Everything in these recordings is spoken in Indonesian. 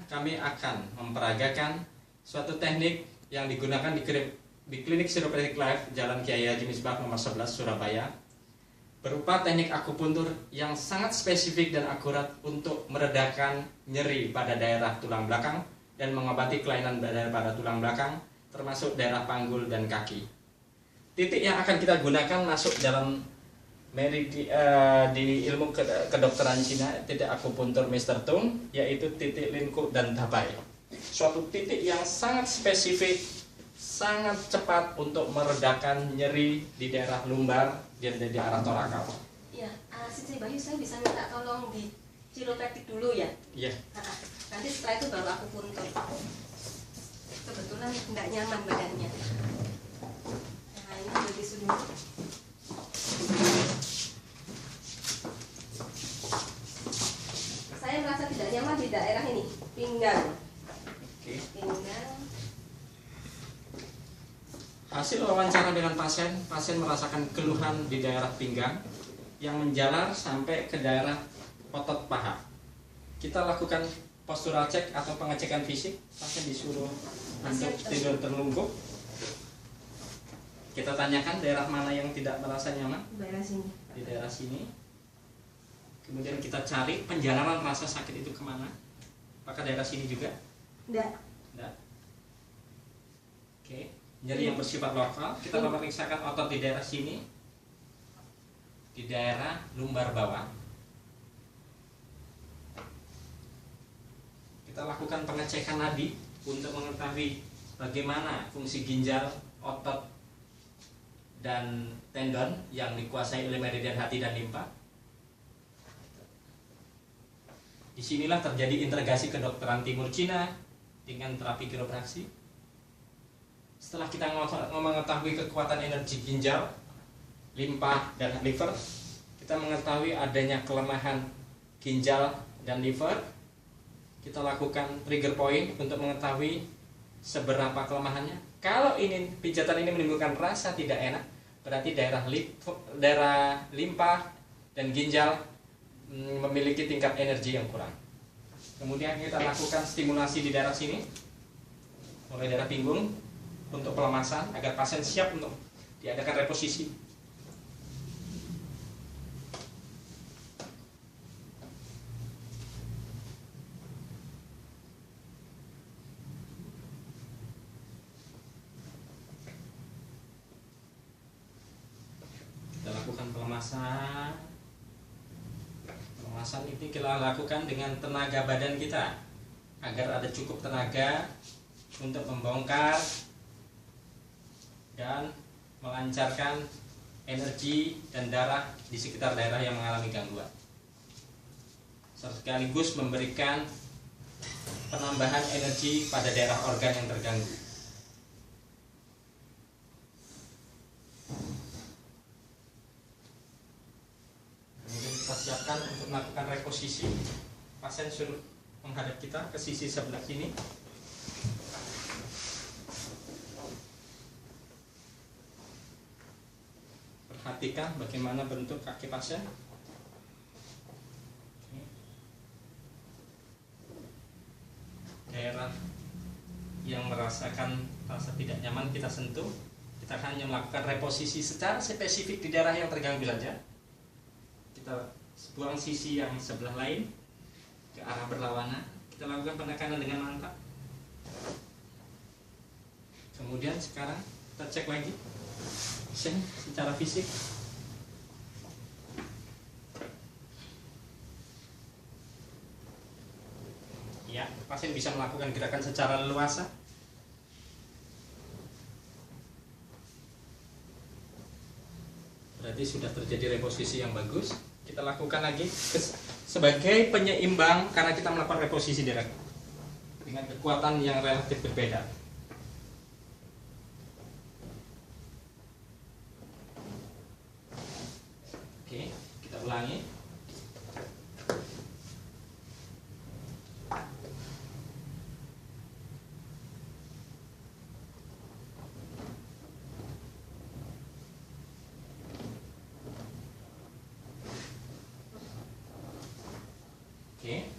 kami akan memperagakan suatu teknik yang digunakan di Klinik Chiropractic Life Jalan Kiai Haji Misbah nomor 11 Surabaya, berupa teknik akupuntur yang sangat spesifik dan akurat untuk meredakan nyeri pada daerah tulang belakang dan mengobati kelainan pada tulang belakang, termasuk daerah panggul dan kaki. Titik yang akan kita gunakan masuk dalam di ilmu kedokteran Cina, titik akupuntur Mr. Tung, yaitu titik lingkup dan tabai. Suatu titik yang sangat spesifik, sangat cepat untuk meredakan nyeri di daerah lumbar dan di arah torakal. Iya, Siti Bayu, saya bisa minta tolong di chiropraktik dulu ya? Iya. Nanti setelah itu baru akupuntur. Kebetulan nggak nyaman badannya. Nah, ini udah disuruh. Saya merasa tidak nyaman di daerah ini, pinggang. Oke. Pinggang. Hasil wawancara dengan pasien merasakan keluhan di daerah pinggang yang menjalar sampai ke daerah otot paha. Kita lakukan postural check atau pengecekan fisik. Pasien disuruh untuk tidur terlungkup. Kita tanyakan daerah mana yang tidak merasa nyaman. Daerah sini. Di daerah sini. Kemudian kita cari penjalanan rasa sakit itu kemana. Apakah daerah sini juga? Enggak. Enggak. Oke. Nyeri yang bersifat lokal, kita memeriksakan otot di daerah sini, di daerah lumbar bawah. Kita lakukan pengecekan nadi untuk mengetahui bagaimana fungsi ginjal, otot, dan tendon yang dikuasai oleh meridian hati dan limpa. Disinilah terjadi integrasi kedokteran timur Cina dengan terapi kiropraksi. Setelah kita mengetahui kekuatan energi ginjal, limpa, dan liver, kita mengetahui adanya kelemahan ginjal dan liver. Kita lakukan trigger point untuk mengetahui seberapa kelemahannya. Kalau ini pijatan ini menimbulkan rasa tidak enak, berarti daerah limpa dan ginjal memiliki tingkat energi yang kurang. Kemudian kita lakukan stimulasi di daerah sini, mulai daerah pinggung, untuk pelemasan agar pasien siap untuk diadakan reposisi. Kita lakukan pelemasan. Pelemasan ini kita lakukan dengan tenaga badan kita agar ada cukup tenaga untuk membongkar dan melancarkan energi dan darah di sekitar daerah yang mengalami gangguan, sekaligus memberikan penambahan energi pada daerah organ yang terganggu. Kemudian kita siapkan untuk melakukan reposisi. Pasien suruh menghadap kita ke sisi sebelah sini. Perhatikan bagaimana bentuk kaki pasien. Daerah yang merasakan rasa tidak nyaman kita sentuh. Kita hanya melakukan reposisi secara spesifik di daerah yang terganggu saja. Kita buang sisi yang sebelah lain ke arah berlawanan. Kita lakukan penekanan dengan mantap. Kemudian sekarang kita cek lagi secara fisik. Ya, pasien bisa melakukan gerakan secara leluasa. Berarti sudah terjadi reposisi yang bagus. Kita lakukan lagi sebagai penyeimbang karena kita melakukan reposisi direct dengan kekuatan yang relatif berbeda. Oke, kita ulangi. Oke.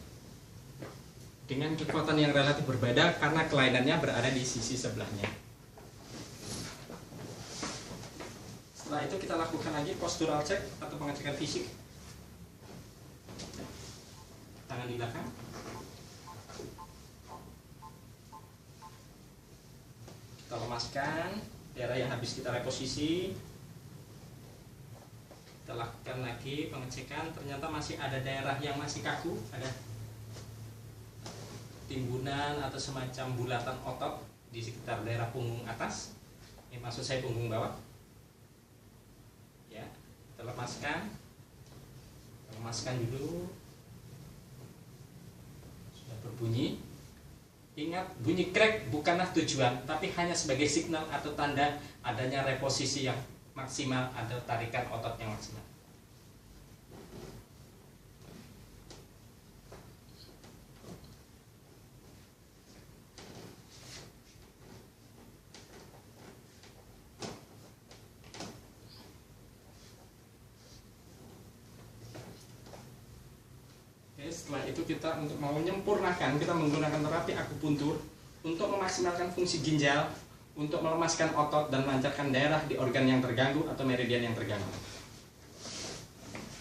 dengan kekuatan yang relatif berbeda karena kelainannya berada di sisi sebelahnya. Setelah itu kita lakukan lagi postural check atau pengecekan fisik. Tangan di belakang. Kita lemaskan daerah yang habis kita reposisi. Kita lakukan lagi pengecekan, ternyata masih ada daerah yang masih kaku, ada timbunan atau semacam bulatan otot di sekitar daerah punggung atas. Ini maksud saya punggung bawah. Ya, kita lemaskan dulu. Sudah berbunyi. Ingat, bunyi crack bukanlah tujuan, tapi hanya sebagai signal atau tanda adanya reposisi yang maksimal atau tarikan otot yang maksimal. Setelah itu kita untuk mau menyempurnakan, kita menggunakan terapi akupuntur untuk memaksimalkan fungsi ginjal, untuk melemaskan otot dan melancarkan daerah di organ yang terganggu atau meridian yang terganggu.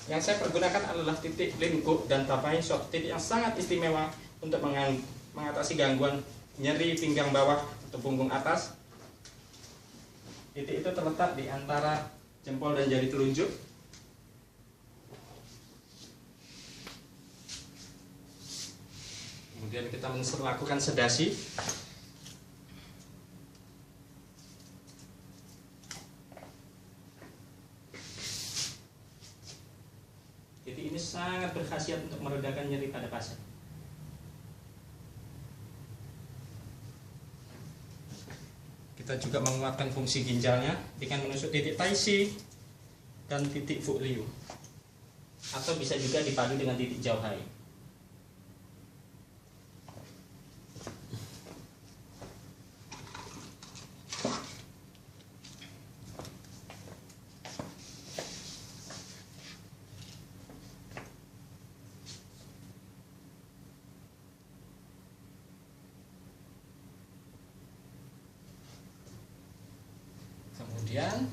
Yang saya pergunakan adalah titik Limco dan Tapai, suatu titik yang sangat istimewa untuk mengatasi gangguan nyeri pinggang bawah atau punggung atas. Titik itu terletak di antara jempol dan jari telunjuk. Kemudian kita melakukan sedasi. Jadi ini sangat berkhasiat untuk meredakan nyeri pada pasien. Kita juga menguatkan fungsi ginjalnya dengan menusuk titik Taisi dan titik Fu Liu. Atau bisa juga dipadu dengan titik Jiao Hai. Kemudian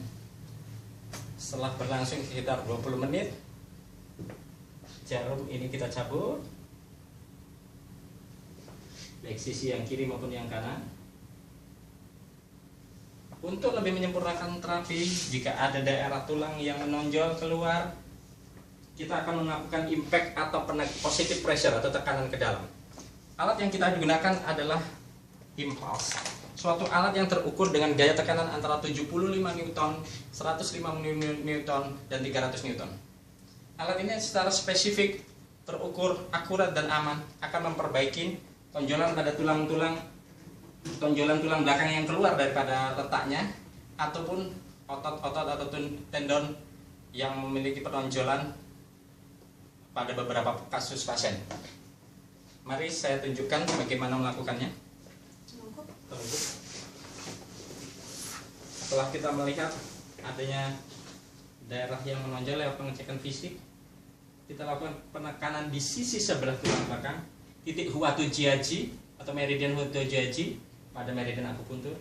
setelah berlangsung sekitar 20 menit, jarum ini kita cabut, baik sisi yang kiri maupun yang kanan. Untuk lebih menyempurnakan terapi, jika ada daerah tulang yang menonjol keluar, kita akan melakukan impact atau positive pressure atau tekanan ke dalam. Alat yang kita gunakan adalah impulse, suatu alat yang terukur dengan gaya tekanan antara 75 Newton, 105 Newton, dan 300 Newton. Alat ini secara spesifik, terukur, akurat, dan aman akan memperbaiki tonjolan pada tulang-tulang, tonjolan tulang belakang yang keluar daripada letaknya, ataupun otot-otot atau tendon yang memiliki penonjolan pada beberapa kasus pasien. Mari saya tunjukkan bagaimana melakukannya. Setelah kita melihat adanya daerah yang menonjol lewat pengecekan fisik, kita lakukan penekanan di sisi sebelah tulang belakang, titik Huatu Jiaji atau meridian Huatu Jiaji pada meridian akupuntur.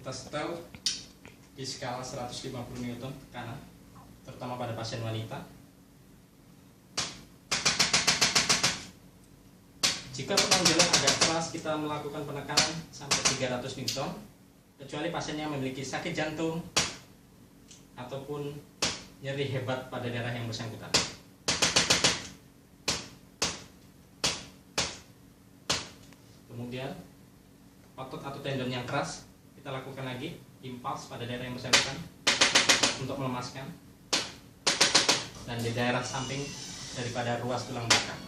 Kita setel di skala 150 Newton ke kanan, terutama pada pasien wanita. Jika penonjolan agak keras, kita melakukan penekanan sampai 300 Newton, kecuali pasiennya memiliki sakit jantung ataupun nyeri hebat pada daerah yang bersangkutan. Kemudian otot atau tendon yang keras, kita lakukan lagi impulse pada daerah yang bersangkutan. untuk melemaskan, dan di daerah samping daripada ruas tulang belakang.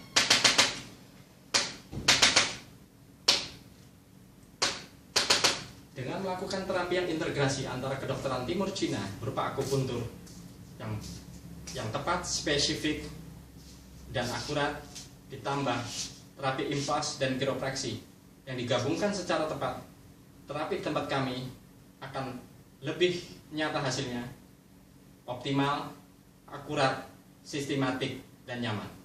Dengan melakukan terapi yang integrasi antara kedokteran timur Cina berupa akupuntur yang tepat, spesifik, dan akurat, ditambah terapi impas dan kiropraksi yang digabungkan secara tepat, terapi di tempat kami akan lebih nyata hasilnya, optimal, akurat, sistematik, dan nyaman.